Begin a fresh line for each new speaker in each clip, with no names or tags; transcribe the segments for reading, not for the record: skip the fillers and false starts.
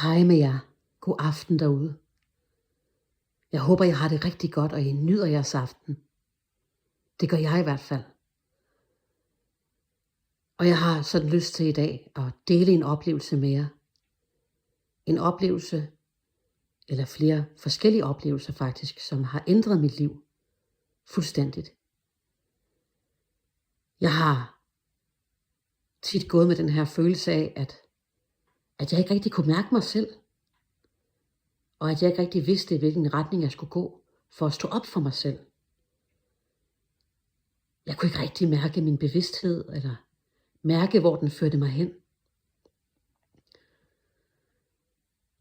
Hej med jer. God aften derude. Jeg håber, I har det rigtig godt, og I nyder jeres aften. Det gør jeg i hvert fald. Og jeg har sådan lyst til i dag at dele en oplevelse med jer. En oplevelse, eller flere forskellige oplevelser faktisk, som har ændret mit liv fuldstændigt. Jeg har tit gået med den her følelse af, at jeg ikke rigtig kunne mærke mig selv. Og at jeg ikke rigtig vidste, i hvilken retning jeg skulle gå for at stå op for mig selv. Jeg kunne ikke rigtig mærke min bevidsthed, eller mærke, hvor den førte mig hen.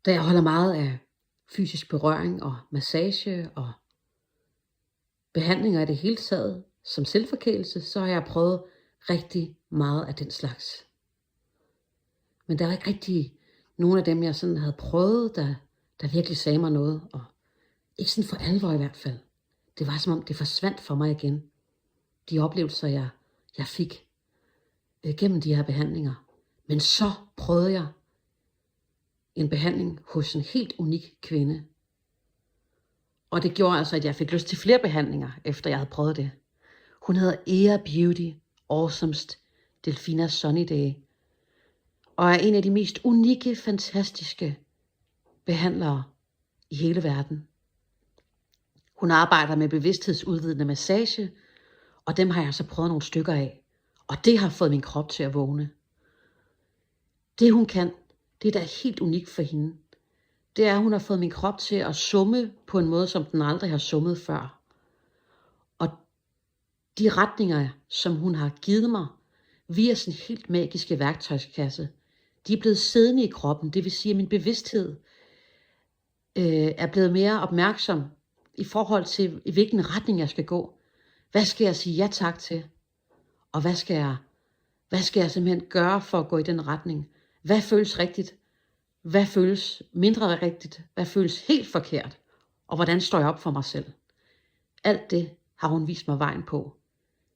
Da jeg holder meget af fysisk berøring og massage og behandlinger i det hele taget som selvforkælelse, så har jeg prøvet rigtig meget af den slags. Men der var ikke rigtig nogen af dem, jeg sådan havde prøvet, der virkelig sagde mig noget. Og ikke sådan for alvor i hvert fald. Det var som om det forsvandt for mig igen. De oplevelser, jeg fik gennem de her behandlinger. Men så prøvede jeg en behandling hos en helt unik kvinde. Og det gjorde altså, at jeg fik lyst til flere behandlinger, efter jeg havde prøvet det. Hun hedder Ea Beauty Awesomest Delfina Sunnyday. Og er en af de mest unikke, fantastiske behandlere i hele verden. Hun arbejder med bevidsthedsudvidende massage, og dem har jeg så prøvet nogle stykker af. Og det har fået min krop til at vågne. Det hun kan, det der er helt unikt for hende, det er, at hun har fået min krop til at summe på en måde, som den aldrig har summet før. Og de retninger, som hun har givet mig, via sin helt magiske værktøjskasse, de er blevet siddende i kroppen. Det vil sige, at min bevidsthed er blevet mere opmærksom i forhold til, i hvilken retning jeg skal gå. Hvad skal jeg sige ja tak til? Og hvad skal jeg simpelthen gøre for at gå i den retning? Hvad føles rigtigt? Hvad føles mindre rigtigt? Hvad føles helt forkert? Og hvordan står jeg op for mig selv? Alt det har hun vist mig vejen på,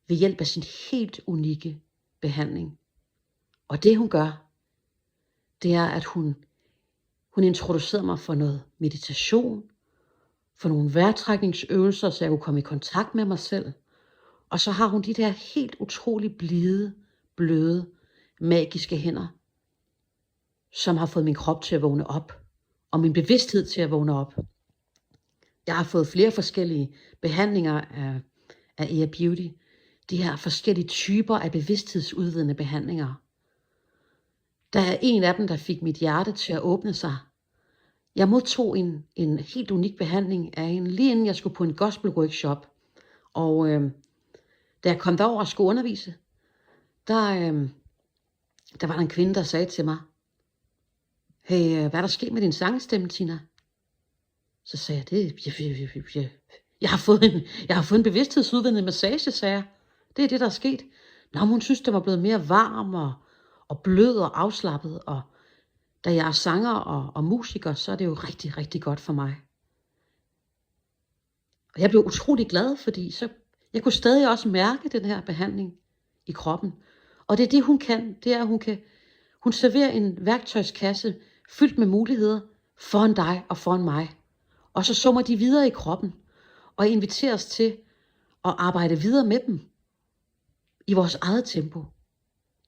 ved hjælp af sin helt unikke behandling. Og det hun gør, det er, at hun introducerede mig for noget meditation, for nogle vejrtrækningsøvelser, så jeg kunne komme i kontakt med mig selv. Og så har hun de der helt utrolig bløde, magiske hænder, som har fået min krop til at vågne op, og min bevidsthed til at vågne op. Jeg har fået flere forskellige behandlinger af Ea Beauty, de her forskellige typer af bevidsthedsudvidende behandlinger. Der er en af dem, der fik mit hjerte til at åbne sig. Jeg modtog en helt unik behandling af hende, lige inden jeg skulle på en gospel workshop. Og da jeg kom derover og skulle undervise, der var der en kvinde, der sagde til mig, hey, hvad er der sket med din sangstemme, Tina? Så sagde jeg, jeg har fået en bevidsthedsudvidende massage, sagde jeg. Det er det, der er sket. Nå, hun synes, det var blevet mere varm og blød og afslappet, og da jeg er sanger og musiker, så er det jo rigtig, rigtig godt for mig. Og jeg blev utrolig glad, fordi så jeg kunne stadig også mærke den her behandling i kroppen. Og det er det, hun kan. Det er, at hun serverer en værktøjskasse fyldt med muligheder foran dig og foran mig. Og så summer de videre i kroppen og inviterer os til at arbejde videre med dem i vores eget tempo.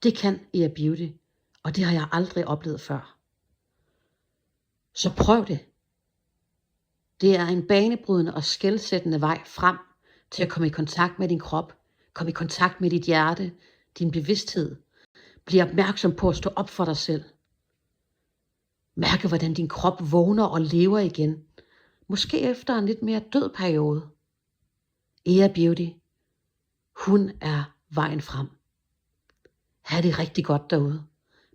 Det kan Ea Beauty, og det har jeg aldrig oplevet før. Så prøv det. Det er en banebrydende og skelsættende vej frem til at komme i kontakt med din krop, komme i kontakt med dit hjerte, din bevidsthed. Bliv opmærksom på at stå op for dig selv. Mærke, hvordan din krop vågner og lever igen. Måske efter en lidt mere død periode. Ea Beauty, hun er vejen frem. Ha' det rigtig godt derude.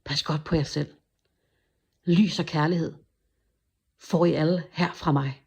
Pas godt på jer selv. Lys og kærlighed får I alle her fra mig.